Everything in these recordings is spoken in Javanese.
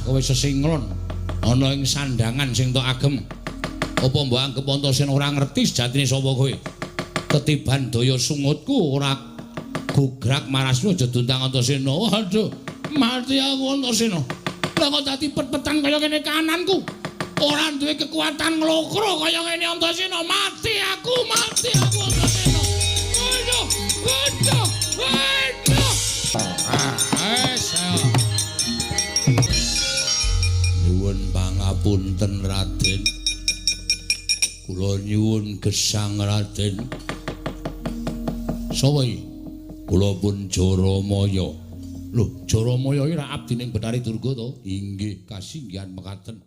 kowe sesinglon ana ing sandangan sing tok agem. Apa mbok anggap Antasena ora ngerti sejatine sapa kowe? Ketiban daya sungutku ora gugrak marasmu aja duntang Antasena. Waduh, mati aku Antasena. Lah kok dadi pet-petan kaya kene kananku. Ora duwe kekuatan nglokro kaya ngene Antasena. Mati aku Antasena. Waduh, waduh, waduh. Nyuwun pangapunten Raden. Kula nyuwun gesang Raden. Sapa iki? Kula pun Jaramaya. Lho, Jaramaya iki ra abdining Betari Durga to? Inggih, kasinggihan mekaten.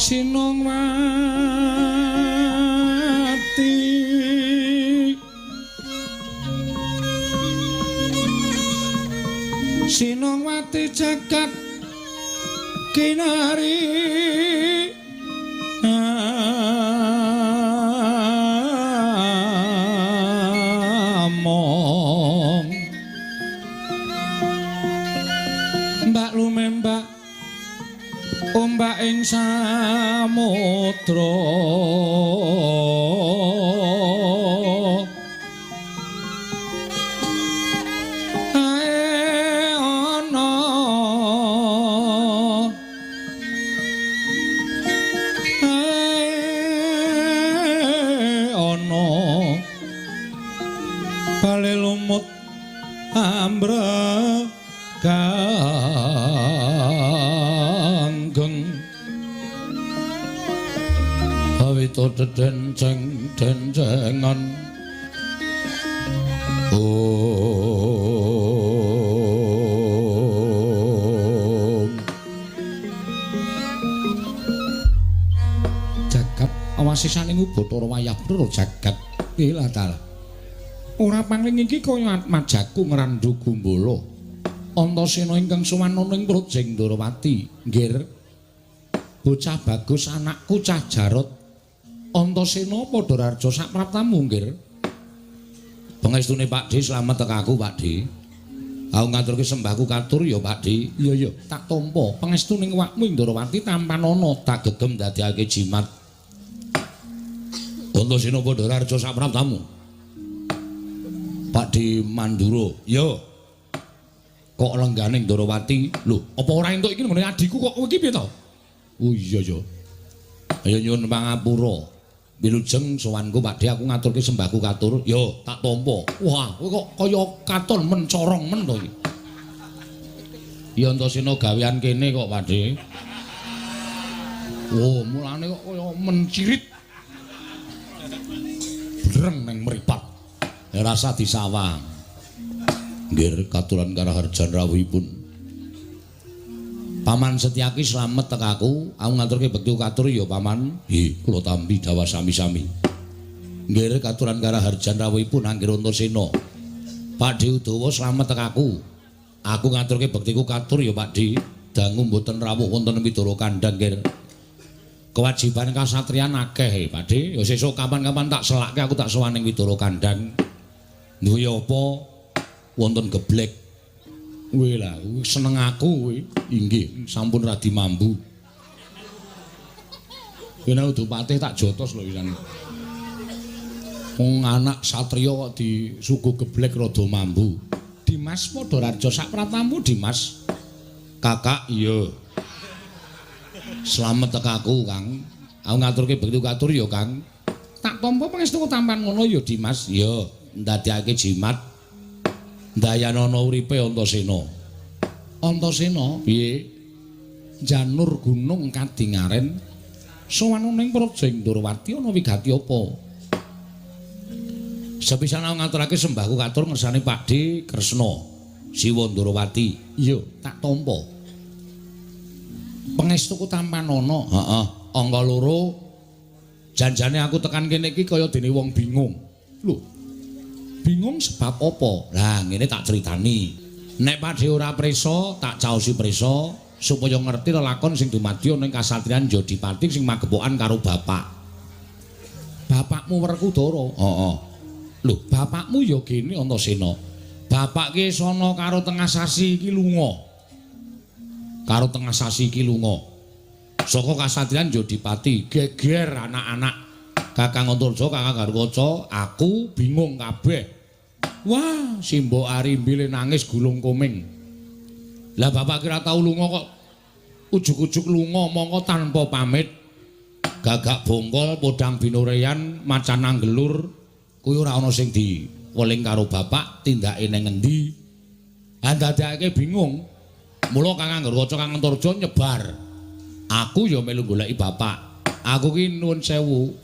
Sinong mati Sinong mati jagat kinari among mbak lumembak ombak ing samudra ae ana bale lumut ambreganggeng awita denceng-dencengan jagat awasisaning Bathara Wayabra jagat ilatal ora pangling iki kaya majaku ngrandu gumbala Antasena ingkang suwanana ing Projeng Ndarawati nggir bocah bagus anakku cah Jarot Antasena padha rarja sak praptamu nggir pangestune Pakde slamet tekaku Pakde aku ngaturke sembahku katur ya Pakde iya tak tampa pangestuning awakmu ing Ndarawati tampanana tak gegem dadekake jimat Antasena padha rarja sak praptamu Pakde Mandura ya kok lengganing Ndarawati lho apa ora entuk iki ngene adikku kok kowe iki piye to oh iya ya ayo nyuwun pangapura Wilujeng sowanku Pakde aku ngaturke sembahku katur. Yo, tak tampa. Wah, kowe kok kaya katon mencorong men to iki. Ya Antasena gawean kene kok Pakde. Oh, mulane kok kaya mencirit. Breng neng mripat. Ya rasa disawang. Nggih katuran karaharjan rawuhipun. Paman Setyaki slamet tekaku, aku ngaturke bekti katur ya Paman. Nggih, kula tampi dawa sami-sami. Nggih katuran karaharjan rawuhipun Anggir Antasena. Pakde Udawa slamet tekaku. Aku ngaturke bektiku katur ya Pakde. Dangu mboten rawuh wonten Widara Kandhang nggih. Kewajiban kasatriyan akeh Pakde. Ya sesuk kapan-kapan tak selake aku tak sowan ning Widara Kandhang. Duwe apa wonten geblek. Kuwi lah, seneng aku kuwi. Inggih, sampun radi mambu. Yen Udupati tak jotos lho pisan. Wong anak satriya kok disuguh geblek rada mambu. Dimas Padhararja sak pratamu Dimas. Kakak iya. Slamet tekaku, Kang. Aku ngaturke bekti katur ya, Kang. Tak tampa pangestu tampan ngono ya, Dimas. Ya, ndadekake jimat. Dayanana uripe Antasena. Antasena piye? Janur gunung kadingaren sowan ning Projeng Ndorowati ana wigati apa? Sepisan aku ngaturake sembahku katur ngersane Pakde Kresna Siwa Ndorowati. Iya, tak tampa. Pangestuku tampanana. Heeh, angka loro. Janjane aku tekan kene iki kaya dene wong bingung. Lho. Bingung sebab apa? Lah ngene tak critani. Nek Pakde ora prisa, tak caosi prisa supaya ngerti lelakon sing dumadya ning kasatriyan Jodipati sing magepokan karo bapak. Bapakmu Werkudara. Heeh. Lho, bapakmu ya gene Antasena. Bapak ki sono karo tengah sasi iki lunga. Karo tengah sasi iki lunga. Saka kasatriyan Jodipati geger anak-anak Kakang Antarja, Kakang Garwaca, aku bingung kabeh. Wah, Simbo Arimbile nangis gulung koming. Lah bapak kira tau lunga kok ujug-ujug lunga mongko tanpa pamit. Gagak bongkol podang binoreyan macan anggelur kuwi ora ana sing diweling karo bapak tindake ning endi. Andadake bingung. Mula Kakang Garwaca, Kakang Antarja nyebar. Aku ya melu goleki bapak. Aku ki nuwun sewu.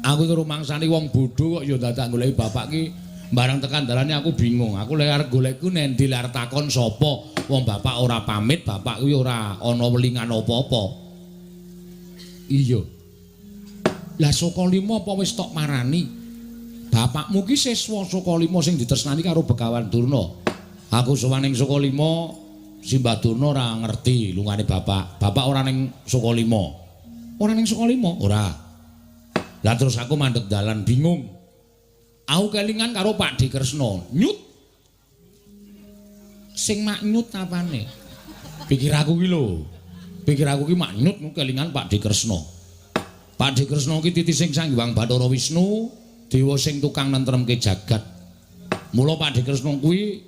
Aku iki rumangsani wong bodho kok ya dadak goleki bapak ki. Barang tekan dalane aku bingung. Aku lek arep golekku nendi lar takon sapa? Wong bapak ora pamit, bapak kuwi ora ana welingan apa-apa. Iya. Lah Sokalima apa wis tok marani? Bapakmu ki siswa Sokalima sing ditresnani karo Begawan Durna. Aku sowan ning Sokalima, Simbah Durna ora ngerti lungane bapak. Bapak ora ning Sokalima. Ora ning Sokalima? Ora. Lah terus aku mandeg dalan bingung. Aku kelingan karo Pakde Kresna. Nyut. Sing mak nyut apane? Pikir aku ki lho. Pikir aku ki mak nyut kelingan Pakde Kresna. Pakde Kresna ki titi sing Sanghyang Bathara Wisnu, dewa sing tukang nentremke jagat. Mula Pakde Kresna kuwi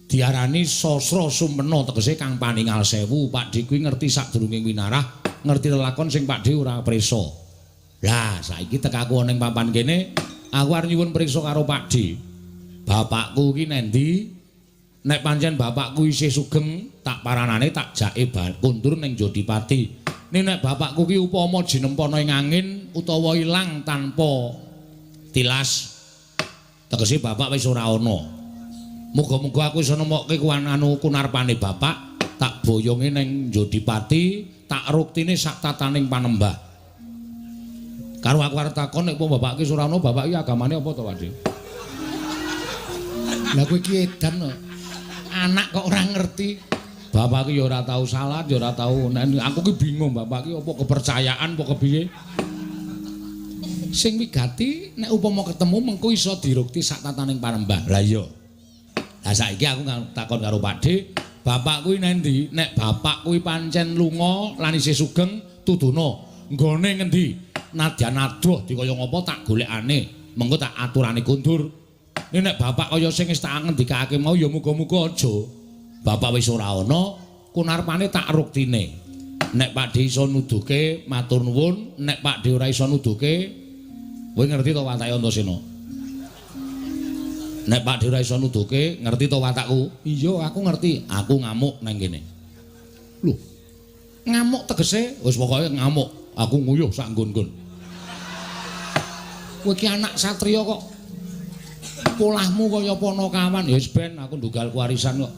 diarani Sasra Sumpena tegese kang paningal sewu. Pakde kuwi ngerti sadurunge winarah, ngerti lelakon sing Pakde ora prisa. Lah saiki tekaku ning papan kene, aku arep nyuwun priksa karo Pakde. Bapakku ki nendi? Nek pancen bapakku isih sugeng, tak paranane tak jake kundur ning Jodipati. Nek bapakku ki upama jinempana ing angin utawa ilang tanpa tilas, tegese bapak wis ora ana. Muga-muga aku iso nemokke kunarpane bapak, tak boyonge ning Jodipati, tak ruktine sak tataning panembah. Karo aku arep takon nek bapak ki ora ana, bapak ki agamane apa to, Pakde? Lah kowe ki edan kok. Anak kok ora ngerti. Bapak ki ya ora tau salat, ya ora tau. Aku ki bingung bapak ki apa kepercayaan apa kepiye. Sing wigati nek upama ketemu mengko iso dirukti sak tataning panembah. Lah iya. Lah saiki aku takon karo Pakde, bapak kuwi nendi? Nek bapak kuwi pancen lunga lan isih sugeng, tuduna nggone ngendi? Nadyan adoh dikaya ngapa tak golekane, mengko tak aturane kundur. Nek bapak kaya sing wis tak ngendikake mau ya muga-muga aja. Bapak wis ora ana, kunarpane tak ruktine. Nek Pakde iso nuduhke matur nuwun, nek Pakde ora iso nuduhke kowe ngerti to watake Antasena? Nek Pakde ora iso nuduhke, ngerti to watakku? Iya, aku ngerti. Aku ngamuk nang kene. Lho. Ngamuk tegese wis pokoke ngamuk. Aku nguyuh sak nggon-nggon. Kowe iki anak satriya kok polahmu kaya Panakawan. Ya wis ben aku ndugal warisan kok.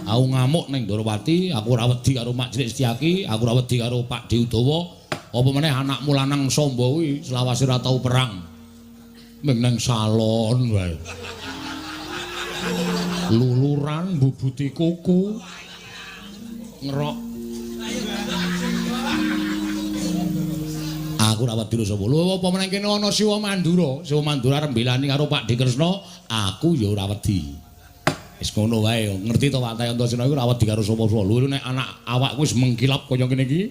Aku ngamuk ning Ndorowati, aku ora wedi karo Mak Cilik Setyaki, aku ora wedi karo Pakde Udawa. Apa meneh anakmu lanang Samba kuwi selawase ora tau perang. Ming nang salon wae. Luluran mbubuti kuku ngerok aku ora wedi sapa lho apa meneh kene ana Siwa Mandura arep mbelani karo Pakde Kresna aku ya ora wedi wis ngono wae ngerti to Pak Antasena iku ora wedi karo sapa-sapa lho nek anak awakku wis mengkilap kaya ngene iki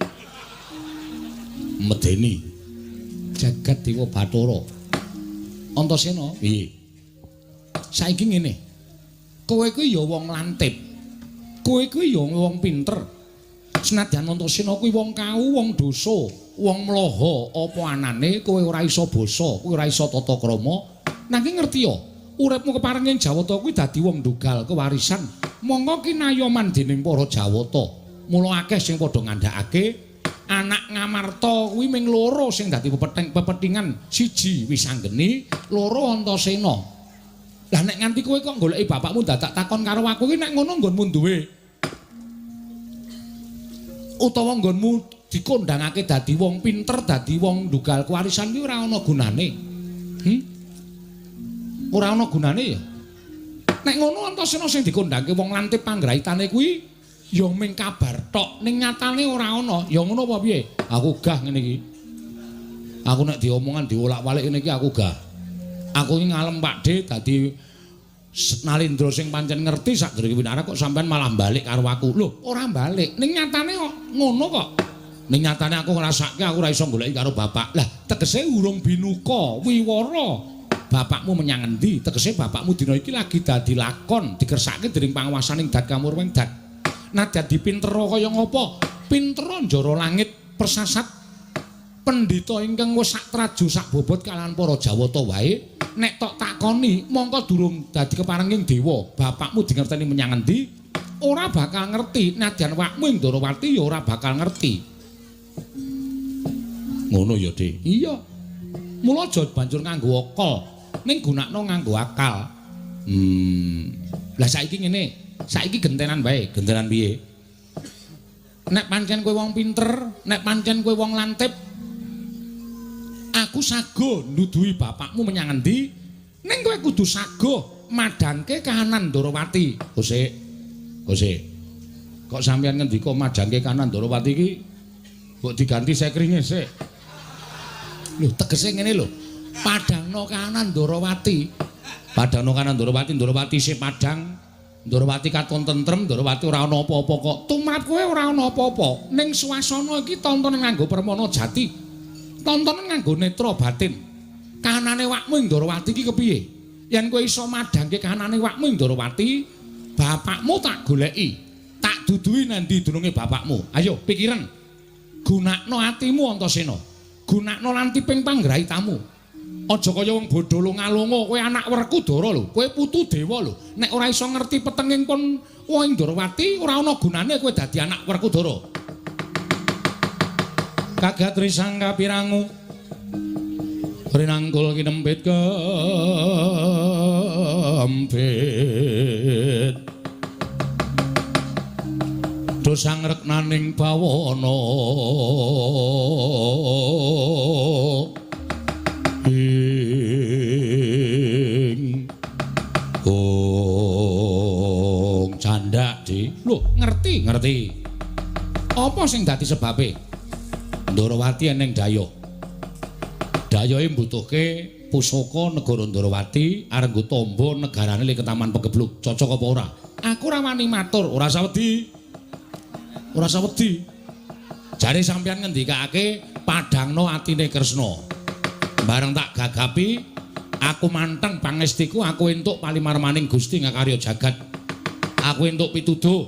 medeni jagat Dewa Bathara Antasena piye saiki ngene kowe kuwi ya wong lantip. Kowe kuwi ya wong pinter. Senadyan Antasena kuwi wong kau, wong dosa, wong mlaha apa anane kowe ora iso basa, kowe ora iso tata krama. Nanging ngerti ya, uripmu keparenging Jawata kuwi dadi wong ndugal kewarisan. Monggo kinayoman dening para Jawata. Mula akeh sing padha ngandhakake anak Ngamarta kuwi ming loro sing dadi pepethingan. Siji Wisanggeni, loro Antasena. Lah nek nganti kowe kok goleki bapakmu dadak takon karo aku iki nek ngono nggonmu duwe utawa nggonmu dikondhangake dadi wong pinter, dadi wong ndugal kewarisan kuwi ora ana gunane. Ora ana gunane ya. Nek ngono Antasena sing dikondhangke wong lantip panggraitane kuwi ya ming kabar tok, ning nyatane ora ana. Ya ngono apa piye? Aku gah ngene iki. Aku nek diomongan diolak-walik ngene iki aku gah. Aku iki ngalem Pakde dadi Nalindra sing pancen ngerti sadurunge winara kok sampean malah balik karo aku. Lho, ora balik. Ning nyatane kok ngono kok. Ning nyatane aku ngrasake aku ora iso goleki karo bapak. Lah, tegese urung binuka, wiwara. Bapakmu menyang endi? Tegese bapakmu dina iki lagi dadi lakon, dikersake dening panguwasaning Dagamurweng Dag. Nadyan dipinter kaya ngapa? Pinter njara langit persasat pendhita ingkang wis sak traju sak bobot kalahan para Jawata wae. Nek tok takoni mongko durung dadi keparenging dewa bapakmu dingerteni menyang endi ora bakal ngerti nadyan wakmu ing Ndorowati ya ora bakal ngerti ngono ya Dik iya mula aja banjur nganggo akal ning gunakno nganggo akal lah saiki ngene saiki gentenan wae gentenan piye nek pancen kowe wong pinter nek pancen kowe wong lantip aku sago nuduhi bapakmu menyang endi ning kowe kudu sago madangke kahanan Ndorowati. Gosik. Kok sampeyan ngendika madangke kahanan Ndorowati iki kok diganti sekringe sik. Lho tegese ngene lho. Padangno kahanan Ndorowati. Padangno kahanan Ndorowati, Ndorowati sik padang. Ndorowati katon tentrem, Ndorowati ora ana apa-apa kok. Tumrap kowe ora ana apa-apa. Ning swasana iki tonton nganggo permana jati. Tontonan nganggo netra batin. Kahanane wakmu ing Ndorowati iki kepiye? Yen kowe iso madangke kahanane wakmu ing Ndorowati, bapakmu tak goleki. Tak duduhi nandi dununge bapakmu. Ayo pikiran. Gunakno atimu Antasena. Gunakno lantiping panggraitamu. Aja kaya wong bodho lunga-lunga, kowe anak Werkudara lho, kowe putu dewa lho. Nek ora iso ngerti petenging pun wong ing Ndorowati, ora ana gunane kowe dadi anak Werkudara. Kagatri sangka pirangu rinangkul kinempit kempit dosang reknaning bawana ing candak di lho ngerti apa sing dadi sebabe Ndorowati eneng daya. Dayae mbutuhke pusaka negara Ndorowati arenggo tamba negarane le Ketaman Pegebluk. Cocok apa ora? Aku ora wani matur, ora usah wedi. Jare sampeyan ngendikake padhangno atine Kresna. Bareng tak gagapi, aku manteng pangestiku, aku entuk palimarmaning Gusti ngakarya jagat. Aku entuk pituduh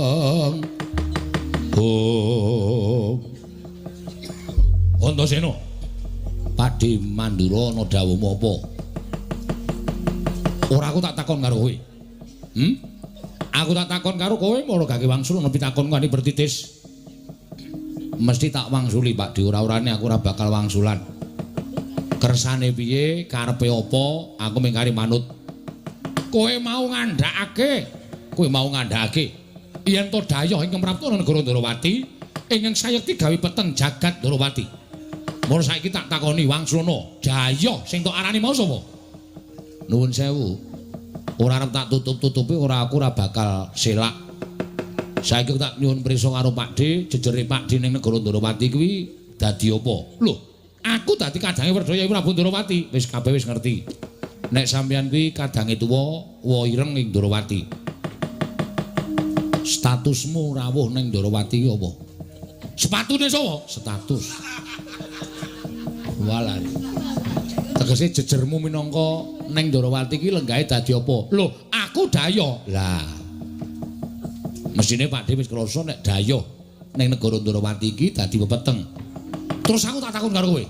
Antasena. Pakde Mandura ana dawuhmu apa? Ora aku tak takon karo kowe. Aku tak takon karo kowe mula gake wangsul ana pitakonku ani bertitis. Mesti tak wangsuli Pakde, ora-orane aku ora bakal wangsulan. Kersane piye, karepe apa, aku mengkari manut. Kowe mau ngandhakake yen to dayoh ingkang prapta negara Ndarawati ingkang sayekti gawe peteng jagat Ndarawati. Mula saiki tak takoni Wangsulana, dayoh sing tok arani mau sapa? Nuwun sewu. Ora arep tak tutup-tutupi aku ora bakal selak. Saiki tak nyuwun prisa karo Pakde, jejere Pakde ning negara Ndarawati kuwi dadi apa? Lho, aku dadi kadange Werda Prabu Ndarawati. Wis kabeh wis ngerti. Nek sampeyan kuwi kadange tuwa, wa ireng ing Ndarawati. Statusmu rawuh ning Ndarawati apa? Sepatune sapa? Status. Walan. Tegese jejermu minangka ning Ndarawati iki lenggahe dadi apa? Lho, aku dayoh. Lah. Mesine Pakde wis krasa nek dayoh ning negara Ndarawati iki dadi pepeteng. Terus aku tak takon karo kowe.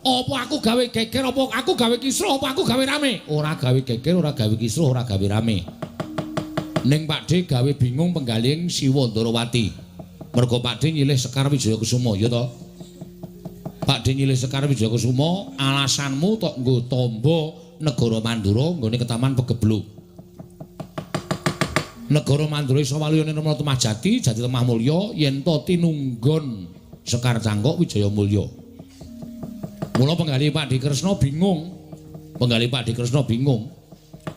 Apa aku gawe geger apa aku gawe kisruh apa aku gawe rame? Ora gawe geger, ora gawe kisruh, ora gawe rame. Ning Pakde gawe bingung penggaling Siwa Ndarawati. Mergo Pakde nyilih Sekar Wijaya Kusuma, ya to? Pakde nyilih Sekar Wijaya Kusuma, alasanmu tok nggo tamba negara Mandura nggone Ketaman Pegebluk. Negara Mandura iso waliyane Rama Tumajati, Jati Lemah Mulya yen to tinunggon Sekar Cangkok Wijaya Mulya. Mula penggali Pakde Kresna bingung.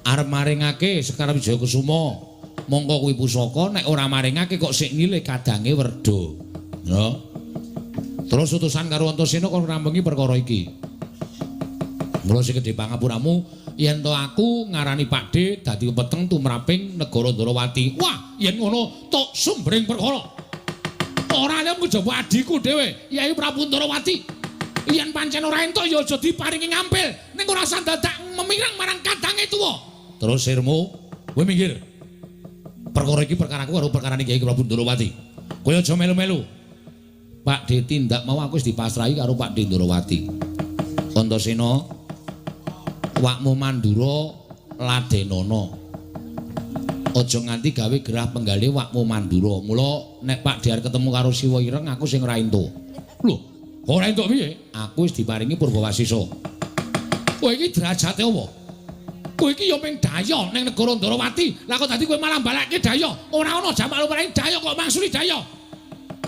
Arep maringake Sekar Wijaya Kusuma. Mongko kuwi pusaka nek ora maringake kok sik nyilih kadange Werda. Ya. Terus utusan karo Antasena kon ngrambengi perkara iki. Mula sing gedhe pangapuramu yen to aku ngarani Pakde dadi peteng tumraping negara Ndarawati. Wah, yen ngono tok sumbering perkara. Ora lem kejaba adiku dhewe, Yai Prabu Ndarawati. Yen pancen ora entuk ya aja diparingi ngampil, ning ora sandadak memirang marang kadange tuwa. Terus sirmu, kowe minggir. Perkara iki perkaraku karo perkarane Yai Prabu Ndarawati. Kowe aja melu-melu. Pakde tindak mau aku wis dipasrahi karo Pakde Ndarawati. Antasena wakmu Mandura ladenana. Aja nganti gawe gerah penggalih wakmu Mandura. Mula nek Pakde arep ketemu karo Siwa Ireng aku sing ora entuk. Lho, ora entuk piye? Aku wis diparingi Purbawasisa. Kowe iki derajate apa? Kowe iki ya ping dayoh ning negara Ndarawati. Lah kok dadi kowe malah balakke dayoh? Ora ana jamak lumrahe dayoh kok mangsuli dayoh.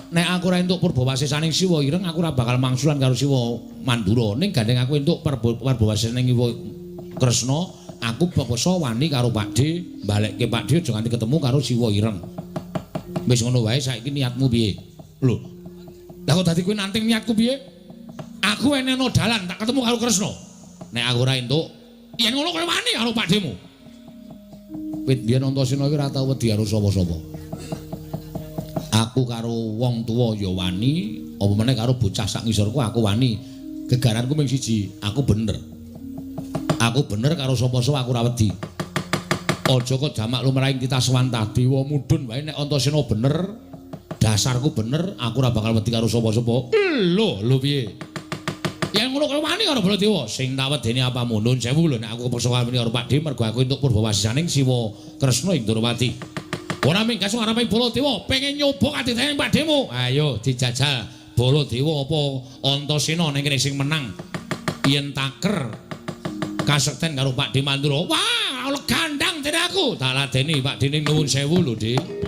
Nek aku ora entuk Purbawasisaning Siwa Ireng aku ora bakal mangsulan karo Siwa Mandura. Ning gandeng aku entuk Purbawasisaning Kresna, aku bangsa wani karo Pakde, balekke Pakde aja nganti ketemu karo Siwa Ireng. Wis ngono wae, saiki niatmu piye? Lho. Lah kok dadi kowe nanting niatku piye? Aku eneno dalan tak ketemu karo Kresna. Nek aku ora entuk, yen ngono kowe wani karo Pakdemu. Wit biyen Antasena iki ora tau wedi karo sapa-sapa. Aku karo wong tuwa ya wani, apa meneh karo bocah sak ngisorku aku wani. Gegaranku mung siji, aku bener. Aku bener karo sapa-sapa aku ora wedi. Aja kok jamak lumrahing kita swantah dewa mudhun wae nek Antasena bener, dasarku bener, aku ora bakal wedi karo sapa-sapa. Lho piye? Yen ngono kowe wani karo Baladewa, sing tak wedeni apa nuwun sewu lho nek aku kepeksa wani karo Pakde mergo aku entuk Purbawasisaning Siwa Kresna ing Ndarawati. Ora minggas ngareping Baladewa, pengen nyoba kadidayane Pakdemu. Ayo dijajal Baladewa apa Antasena ning kene sing menang. Yen taker kasekten karo Pakde Mandura. Wah, gandang dene aku. Tak ladeni Pakde ning nuwun sewu lho, Dik.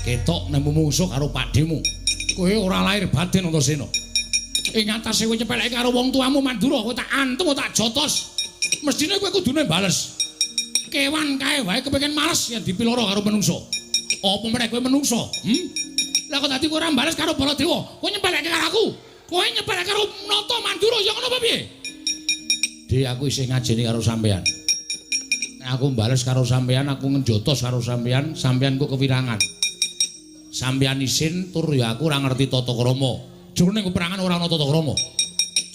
ketok nemu mungsuh karo pakdemu. Kowe ora lahir batin Antasena. Ing atase kowe nyepeleke karo wong tuamu Mandura, kowe tak antem tak jotos. Mestine kowe kudune bales. Kewan kae wae kepengin males yen dipiloro karo menungso. Apa meneh kowe menungso? Lah kok dadi kowe ora bales karo Baladewa? Kowe nyepeleke karo aku. Kowe nyepeleke karo Nata Mandura ya ngono apa piye? Dik aku isih ngajeni karo sampean. Nek aku bales karo sampean, aku ngejotos karo sampean, sampean kok kewirangan. Sampean isin tur ya aku ora ngerti tata krama. Jroning peperangan ora ana tata krama.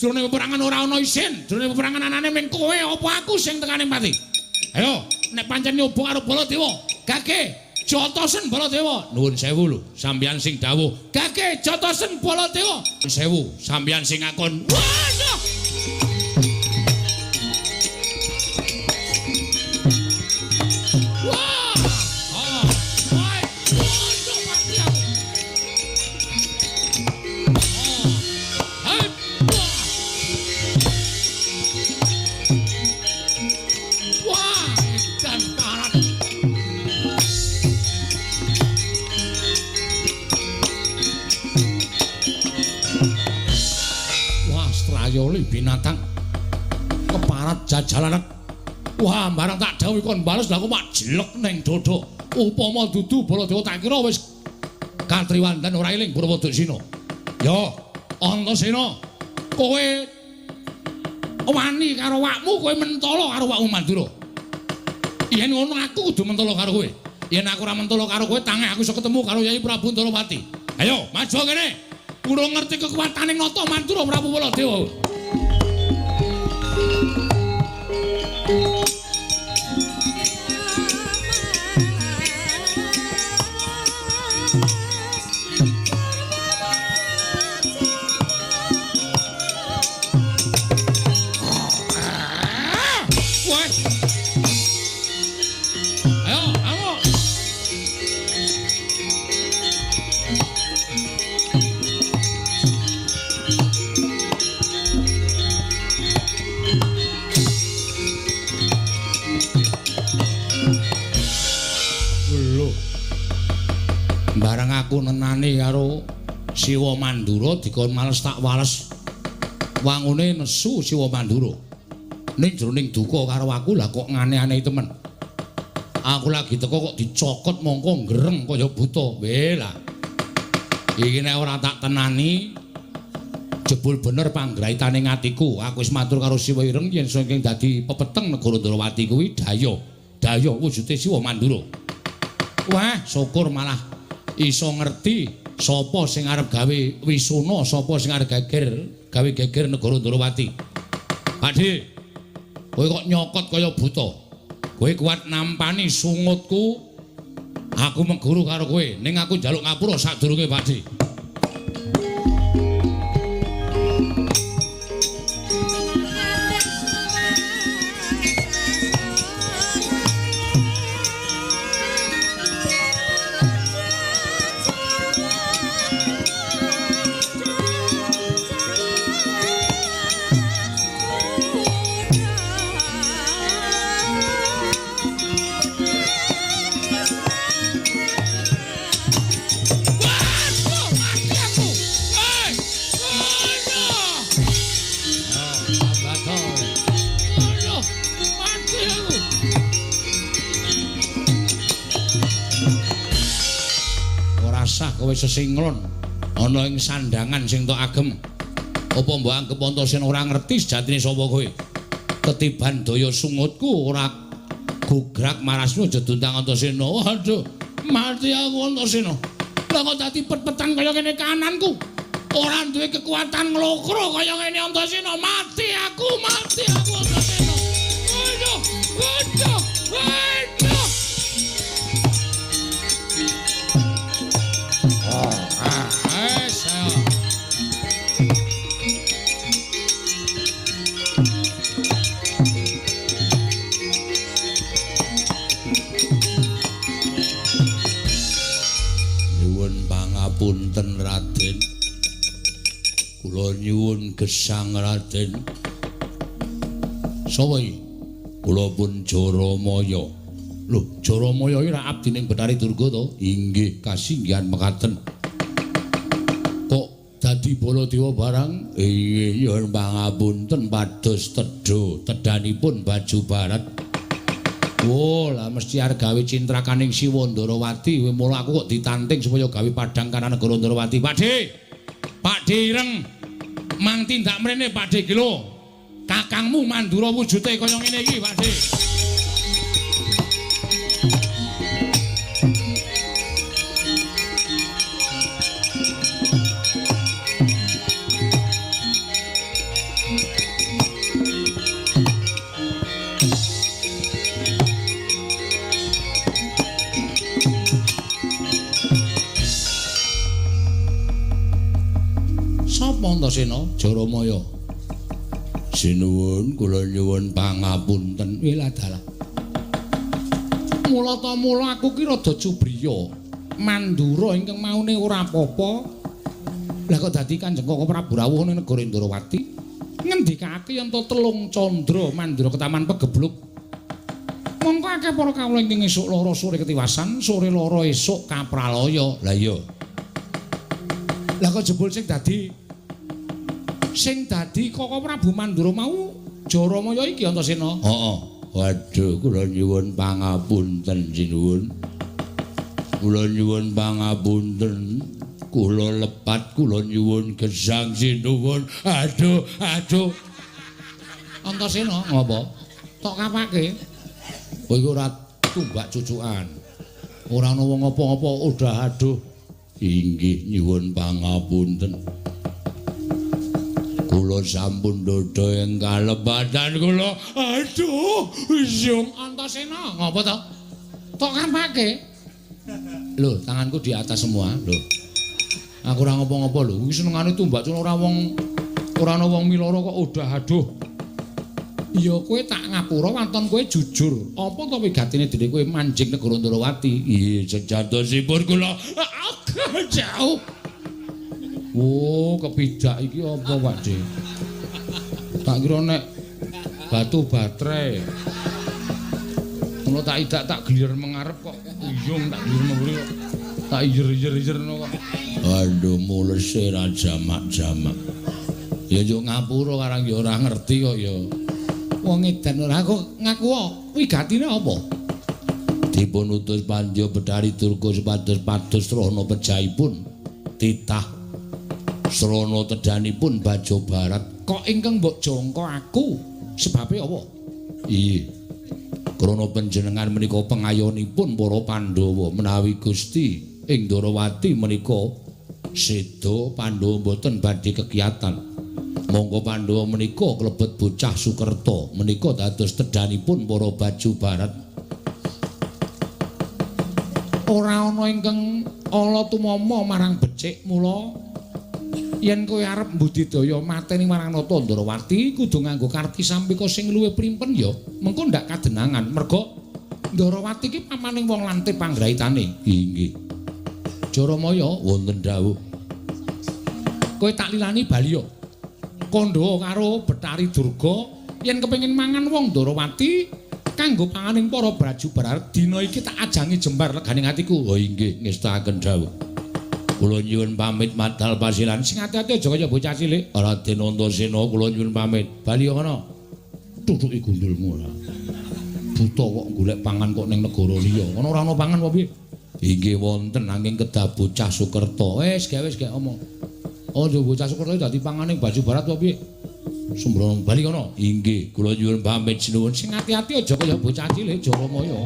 Jroning peperangan ora ana isin, jroning peperangan anane mung kowe apa aku sing tekaning pati. Ayo, nek pancen nyoba karo Baladewa, gage jotosen Baladewa. Nuwun sewu lho, sampeyan sing dawuh. Gage jotosen Baladewa. Sewu, sampeyan sing ngakon. Waduh. Wah! Oh, woi, waduh mati aku. Oh. Hai. Wah, edan parat. Wah, strayoli binatang keparat jajalanek. Wah, barang tak dawuh kon bales lha kok mak jelek ning dodok. Upama dudu Baladewa tak kira wis katriwandan ora eling Brawadasena. Yo, Antasena, kowe wani karo wakmu, kowe mentala karo wakmu Mandura. Yen ngono aku kudu mentala karo kowe. Yen aku ora mentala karo kowe, tangi aku iso ketemu karo Yai Prabu Ndarawati. Ayo, maju kene. Kudu ngerti kekuwatane Nata Mandura Prabu Baladewa. Bareng aku nenani karo Siwa Mandura dikon males tak wales. Wangune nesu Siwa Mandura. Ning jroning duka karo aku lah kok ngane-ane temen. Aku lagi teko kok dicokot mongko ngreng kaya buta. Lah. Iki nek ora tak tenani jebul bener panggraitane atiku. Aku wis matur karo Siwa Ireng yen saking dadi pepeteng negara Ndarawati kuwi Daya. Daya wujude Siwa Mandura. Wah, syukur malah iso ngerti sapa sing arep gawe wisuna, sapa sing arep gawe geger negara Ndarawati. Pakde, kowe kok nyokot kaya buta. Kowe kuat nampani sungutku. Aku mengguru karo kowe, ning aku njaluk ngapura sadurunge, Pakde. Kowe sesinglon ana ing sandangan sing tok agem. Apa mbok anggap Antasena ora ngerti sejatine sapa kowe? Ketiban daya sungutku ora gugrak marasmu aja duntang Antasena. Waduh, mati aku Antasena. Lah kok dadi pet-petan kaya kene kananku. Ora duwe kekuatan nglokro kaya ngene Antasena. Mati aku Antasena. Waduh, waduh, waduh. Punten Raden, kula nyuwun gesang Raden. Sapa iki? Kula pun Jaramaya. Lho, Jaramaya iki ra abdi ning Betari Durga to? Inggih, kasinggihan mekaten. Kok dadi Baladewa barang? Inggih, nyuwun pangapunten pados tedha tedhanipun baju barat. Oh, lah mesti arep gawe cintrakaning Siwa Ndarawati, mula aku kok ditanting supaya gawe padhang kana negara Ndarawati. Pakde. Pakde ireng. Mang tindak mrene Pakde ki lho. Kakangmu Mandura wujute kaya ngene iki, Pakde. Antasena Jaramaya. Sinuwun kula nyuwun pangapunten. Wilah dalah. Mula aku ki rada cubriya. Mandura ingkang maune ora apa-apa. Lah kok dadi Kanjeng Koko Prabu rawuh ning negara Ndarawati? Ngendikake yen to telung candra Mandura ketaman pegebluk. Mongko akeh para kawula ingkang esuk lara sore ketiwasan, sore lara esuk kapralaya. Lah iya. Lah kok jebul sing dadi Koko Prabu Mandura mau Jaramaya iki Antasena. Heeh. Waduh, kula nyuwun pangapunten sinuwun. Kula nyuwun pangapunten. Kula lepat kula nyuwun gesang sinuwun. Aduh. Antasena ngapa? Tok kapake. Kowe iku ora tumbak cucukan. Ora ana wong apa-apa udah aduh. Inggih nyuwun pangapunten. Kula sampun dodo ing kalebatan kula. Aduh, Yung Antasena. Ngapa to? Tok kampake. Lho, tanganku di atas semua, lho. Aku ora ngopo-ngopo lho. Iki senengane tumbak ora ana wong miloro kok udah aduh. Ya kowe tak ngapura wanton kowe jujur. Apa to wigatine dene kowe manjing negara Ndarawati? Iya, sejatosipun kula jauh. Oh, kepidak iki apa, Pakde? Tak kira nek batu baterai. Ngono tak idak tak gelir mengarep kok. Uyung tak gelir mburi kok. Tak ijer-ijer ngono kok. Aduh, mulese ra jamak-jamak. Ya yo ngapura karang ya ora ngerti kok ya. Wong edan ora kok ngaku wigatine apa? Dipun utus Pandya Betari Durga supados srana pejahipun titah srana tedhanipun Baja Barat. Kok ingkang mbok jangka aku sebabe apa? Iya. Krana panjenengan menika pengayonipun para Pandhawa menawi Gusti ing Ndarawati menika seda Pandhawa boten badhe kegiatan. Monggo Pandhawa menika klebet bocah Sukerta menika dados tedhanipun para Baja Barat. Ora ana ingkang ala tumama marang becik mula yen kowe arep mbudidaya mateni marang Nata Ndarawati kudu nganggo karti sampika sing luwih primpen ya mengko ndak kadenangan merga Ndarawati iki pamaning wong lantip panggraitane. Inggih. Jaramaya wonten dawuh. Kowe tak lilani bali ya. Kandha karo Betari Durga yen kepengin mangan wong Ndarawati kanggo panganing para Braju Barat dina iki tak ajangi jembar leganing atiku. Oh inggih ngestaken dawuh. Kula nyuwun pamit madal pasilan. Sing ati-ati aja kaya bocah cilik. Raden Antasena kula nyuwun pamit. Bali ngono. Tutuki gundulmu ora. Buta kok golek pangan kok ning negara liya. Ngono ora ana pangan apa piye? Inggih wonten nanging kedah bocah Sukerta. Wis gawe omong. Oh, bocah Sukerta dadi panganing Baju Barat apa piye? Sembrono bali ngono. Inggih, kula nyuwun pamit sinuwun. Sing ati-ati aja kaya bocah cilik Jaramaya.